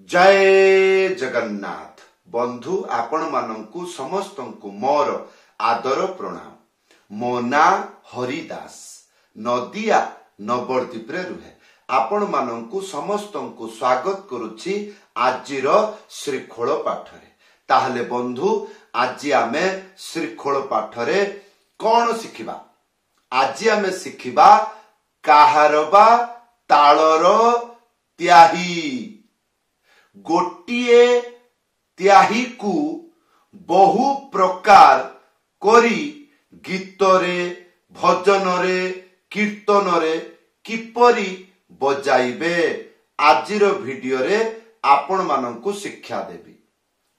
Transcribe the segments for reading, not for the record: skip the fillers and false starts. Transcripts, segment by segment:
जय जगन्नाथ बंधु आपण मानंकु समस्तंकु मोर आदर प्रणाम। मो ना हरिदास नदिया नवद्वीप रे रुहे आपण मानंकु समस्तंकु स्वागत करुछि आजिर श्रीखोल पाठरे। ताहले बंधु आज आमे श्रीखोल पाठरे कौन शिखिबा? आज आमे शिखिबा काहारबा तालर त्याही। गोटिए त्याही को बहु प्रकार करी गीतरे भजनरे कीर्तनरे किपरि बजाइबे आजिर वीडियो रे आपण मानंकु शिक्षा देबी।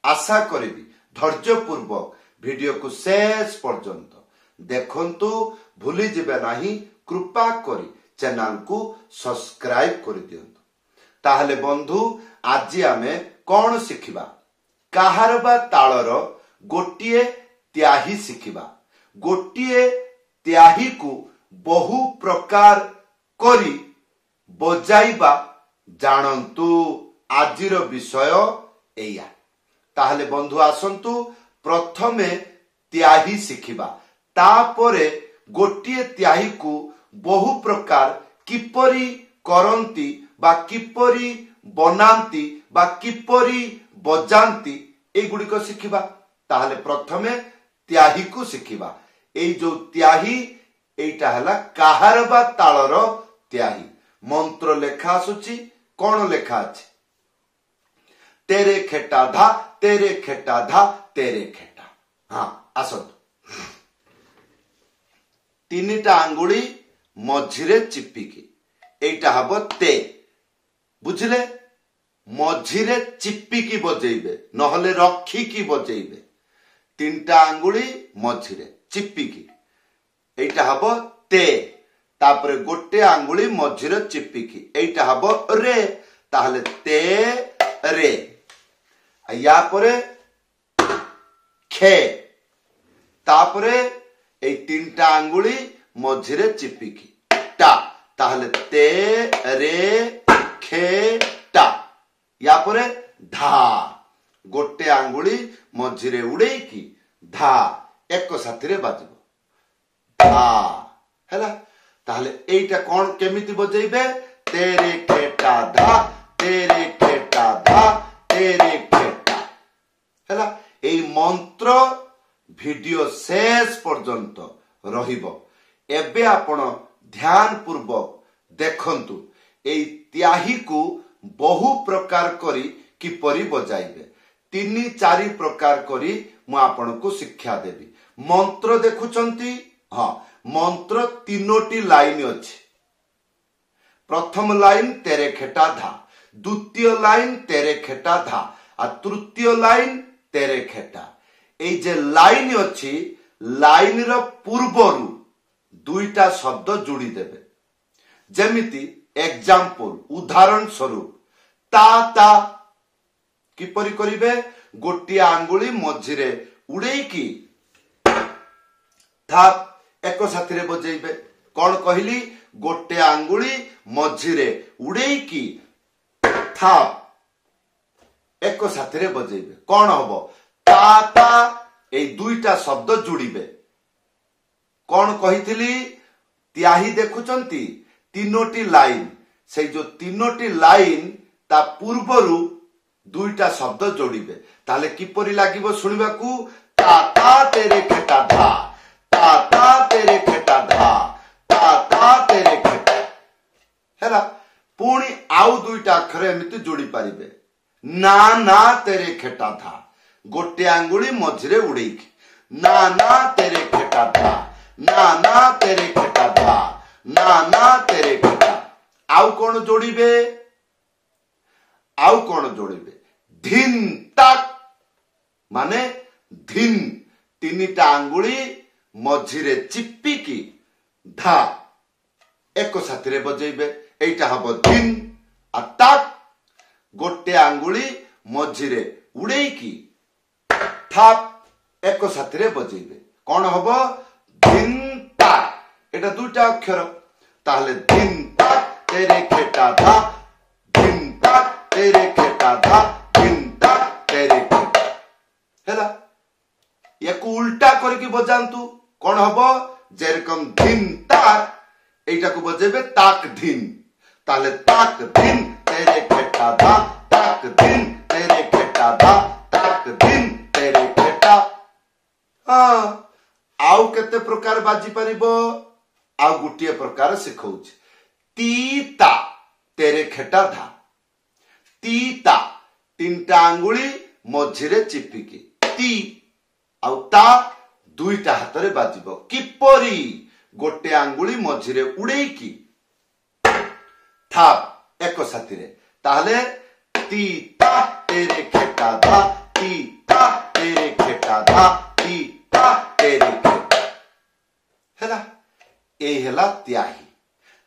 आशा करिबी धैर्य पूर्वक वीडियो को शेष पर्यंत देखंतु, भूली जिबे नाही। कृपा करी चैनल को सब्सक्राइब कर दियंतु। ताहले बंधु आज आमे कौन शिखिबा? काहारबा तालर गोटिए त्याही शिखिबा। गोटिए त्याही को बहु प्रकार करी बजाइबा जानंतु आजिर विषय एया। ताहले बंधु आसंतु प्रथमे त्याही शिखिबा, तापरे गोटिए त्याही को बहु प्रकार किपरि करंती बा किपरि बनांती बा किपरि बजांती ए गुडिक शिखिबा। ताहले प्रथमे त्याही को शिखिबा। एई जो त्याही एटा हला काहारबा तालर त्याही। मंत्र लेखा आसुची। कोन लेखा अछि? तेरे खेटा धा तेरे खेटा धा तेरे खेटा। हाँ आसंतु। तीनिटा आंगुली मझिरे चिपिकी एटा हबो ते। बुझिले? मझिरे चिपिकी बजेइबे, नहले रखिकी बजेइबे। तीनटा आंगुली मझिरे चिपिकी एटा हबो ते। तापरे गोटे आंगुली मझिरे चिपिकी एटा हबो रे। ताहले ते रे। या परे खे। तापरे ए तीनटा आंगुली मझिरे चिपिकी टा। ताहले ते रे खे टा। या परे धा। गोटे आंगुली मझिरे उड़ेई की धा एक साथीरे बाजिबो धा। हैला? ताहले एइटा कोन केमिति बजेइबे? तेरे खेटा धा तेरे खेटा धा तेरे खेटा। हैला? एई मंत्र वीडियो शेष पर्यंत रहिबो। एबे आपण ध्यान पूर्वक देखंतु एई त्याही को बहु प्रकार करी किपरि बजाइबे। 3-4 प्रकार करी मु आपनको शिक्षा देबी। मंत्र देखुचंती? हाँ, मंत्र 3टी लाइन अछि। प्रथम लाइन तेरे खेटा धा, द्वितीय लाइन तेरे खेटा धा आ तृतीय लाइन तेरे खेटा। ए जे लाइन अछि, लाइन रो पूर्वरु दुईटा शब्द जोड़ी देबे। जेमिति एग्जांपल उदाहरण स्वरूप ता किपरि करिवे? गोटी आंगुली मझिरे उड़ेई की था एक साथीरे बजेइबे। कोन कहिली? गोटे आंगुली मझिरे उड़ेई की था एक साथीरे बजेइबे। कोन हबो? ता ए दुईटा शब्द जोड़िबे। कोन कहिथिली? त्याही देखुचंती 3टी लाइन। से जो 3टी लाइन ता पूर्वरु दुईटा शब्द जोड़िबे। ताले किपरि लागिबो सुनिबाकू? ता तेरे खेटा धा, ता तेरे खेटा धा, ता तेरे खेटा। हैला? पुणी आउ दुईटा अक्षर एमिति जोड़ी पारिबे। ना तेरे खेटा धा। गोटे आंगुली मझिरे उड़ेइकी ना तेरे खेटा धा, ना तेरे खेटा धा, ना तेरे खेटा। आउ कौन जोड़िबे? आउ कौन जोड़िबे? धिन तक माने धिन। 3टा आंगुली मझिरे चिपिकी धा एक साथीरे बजेइबे। एइटा हबो धिन। आ तक गोटे आंगुली मझिरे उड़ेइकी थाप एक साथीरे बजेइबे। कोन हबो? धिन तक। एटा दुईटा अक्षर। ताहले धिन तक तेरे खेटा धा, धिन तक तेरे खेटा धा धिन ता तेरे खेटा हैला याकू उल्टा करके बजांतु कौन हबो जेरकम धिन ताक एटा को बजेबे ताक धिन ताले ताक धिन तेरे खेटा धा ताक धिन तेरे खेटा धा ताक धिन तेरे खेटा हाँ आउ केते प्रकार बाजी परिबो आउ गुटिए प्रकार सिखौछ तीता तेरे खेटा धा तीता तीनटा आंगुली मझिरे चिपिकी ती आउ ता दुईटा हाथ रे बाजिबो किपरी गोटे आंगुली मझिरे उड़ेकी थाप एक साथी रे ताहले तीता तेरे खेटा धा तीता तेरे खेटा धा तीता तेरे खेटा हैला ए हैला त्याही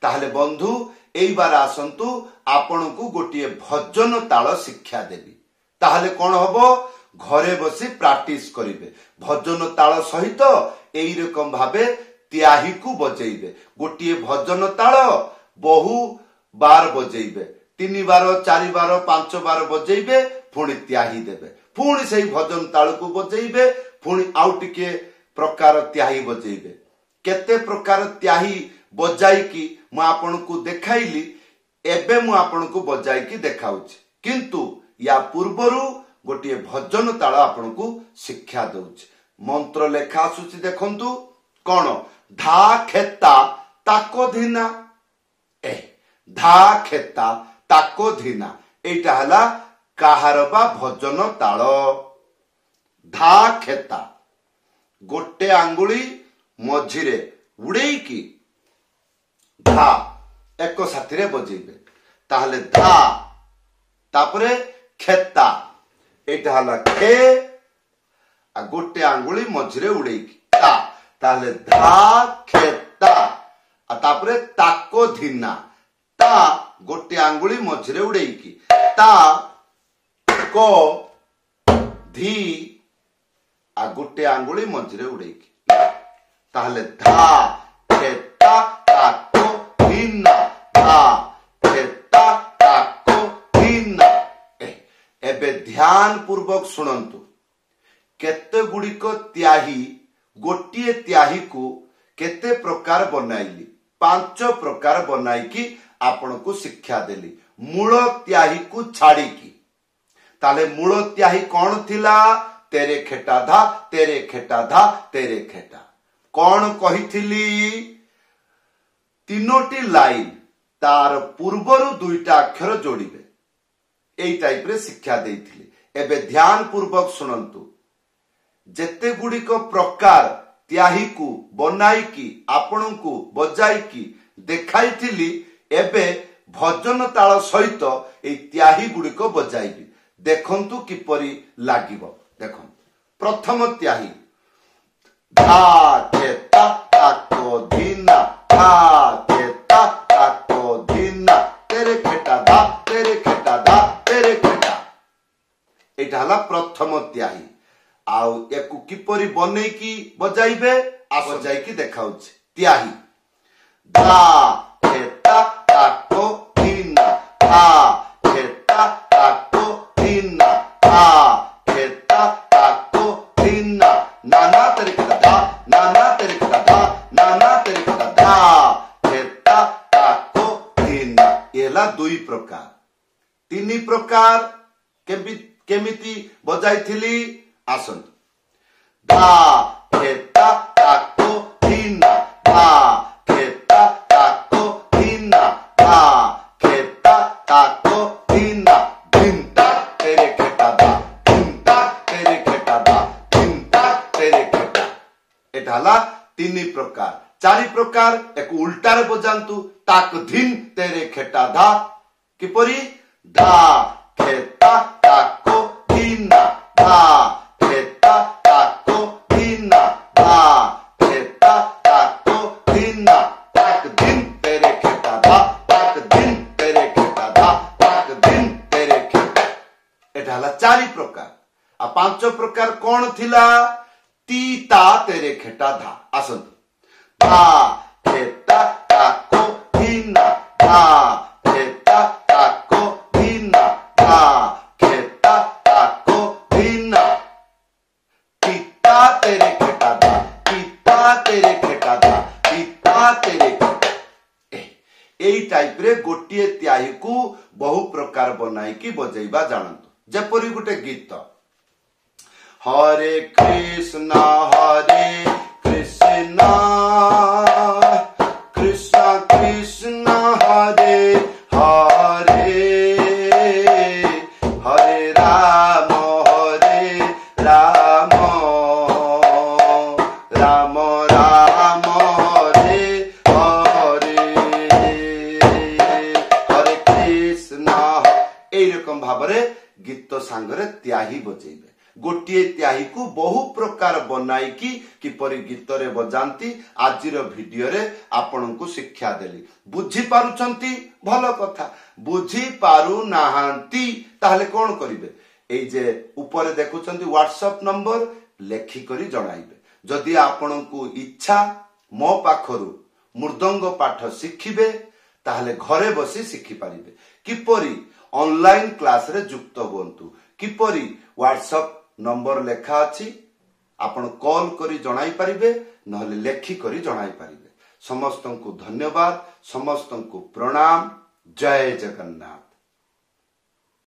ताहले बंधु एई बार आसंतु आपण को गोटे भजन ताल शिक्षा देबी ताहले कौन हबो घरे बसी प्रैक्टिस करिवे भजन ताल सहित एई रकम भाबे त्याही को बजेइबे गोटे भजन ताल बहु बार बजेइबे 3 बार 4 बार 5 बार बजेइबे पुणी त्याही देबे पुणी सेई भजन ताल को बजेइबे पुणी आउ टिके प्रकार त्याही बजेइबे केते प्रकार त्याही बजाई की मु आपन को देखाइली एबे मु आपन को बजाई की देखाउछि किंतु या पूर्वरु गोटे भजन ताल आपन को शिक्षा दउछि मंत्र लेखा आसुछि देखंतु कोन धा खेता ताको धिना ए धा खेता ताको धिना एटा हला काहारबा भजन ताल धा खेता गोटे आंगुली मझिरे उड़ेई की धा एक साथी रे बजेइबे ताहले धा तापरे खेता एटा हला खे आ गोटे आंगुली मझिरे उड़ेई की ता ताहले धा खेता आ तापरे ताको धिना ता गोटे आंगुली मझिरे उड़ेई की ता को धी आ गोटे आंगुली मझिरे उड़ेई की ताहले धा खेता ताको धिना धा खेता ताको धिना एबे ध्यान पूर्वक सुनंतु केते गुड़िक त्याही गोटिए त्याही को केते प्रकार बनाइली 5 प्रकार बनाई की आपण को शिक्षा देली मूल त्याही को छाड़ी की ताले मूल त्याही कौन थिला तेरे खेटा धा तेरे खेटा धा तेरे खेटा कौन कहिथिली 3टी लाइन तार पूर्वरु 2टा अक्षर जोड़िबे एई टाइप रे शिक्षा देइथिली एबे ध्यान पूर्वक सुनंतु जेते गुड़िक प्रकार त्याही को बनाई की आपण को बजाई की देखाई थिली एबे भजन ताल सहित ए त्याही गुड़िक बजाइबी देखंतु किपरि लागिबो देखं प्रथम त्याही धा खेता ताको धिना धा खेता ताको धिना तेरे खेटा धा तेरे खेटा धा तेरे खेटा एटा हला प्रथम त्याही आउ एकु किपरि बनै की बजाइबे आ बजाई की देखाउछि त्याही धा खेता ताको धिना धा खेता ताको धिना धा खेता ताको धिना नाना तेरे खेटा धा नाना तेरे खेटा धा नाना तेरे खेटा धा खेता ताको धिना एला 2 प्रकार 3 प्रकार केमिति बजाइथिली आसंतु धा खेता ताको धिना धा खेता ताको धिना धा खेता ताको धिना धिनता तेरे खेटा धा धिनता तेरे खेटा धा धिनता तेरे खेटा एटा हला 3 प्रकार 4 प्रकार एक उल्टा रे बजांतु ताक धिन तेरे खेटा धा किपरि धा खेता ताको धिना धा खेता ताको धिना धा खेता ताको धिना ताक धिन तेरे खेटा धा ताक धिन तेरे खेटा धा ताक धिन तेरे खेटा एटा हला 4 प्रकार आ 5 प्रकार कौन थिला तीता तेरे खेटा धा आसंतु धा खेता ताको धिना धा खेता ताको धिना धा एई टाइप रे गोटिए त्याही को बहु प्रकार बनाई की बजेबा जानतु जेपरि गुटे गीत हरे कृष्ण कृष्ण कृष्ण हरे हरे हरे राम राम राम राम हरे हरे हरे कृष्ण एई रकम भाबरे गीत सांगरे त्याही बजेबे गोटिए त्याही को बहु प्रकार बनाई की किपरि गीत रे बजांती आजिर वीडियो रे आपन को शिक्षा देली बुझी पारुछंती भलो कथा बुझी पारु नाहांती ताहले कोन करिवे एई जे ऊपर देखुछंती व्हाट्सएप नंबर लेखि करी जणाइबे जदि आपन को इच्छा मो पाखरु मृदंग पाठ शिखिबे ताहले घरे बसी शिखि पारिबे किपरि ऑनलाइन क्लास रे युक्त होंतु किपरि व्हाट्सएप नंबर लेखा अछि आपण कॉल करी जणाई पारिबे नहले लेखि करी जणाई पारिबे समस्तन को धन्यवाद समस्तन को प्रणाम जय जगन्नाथ।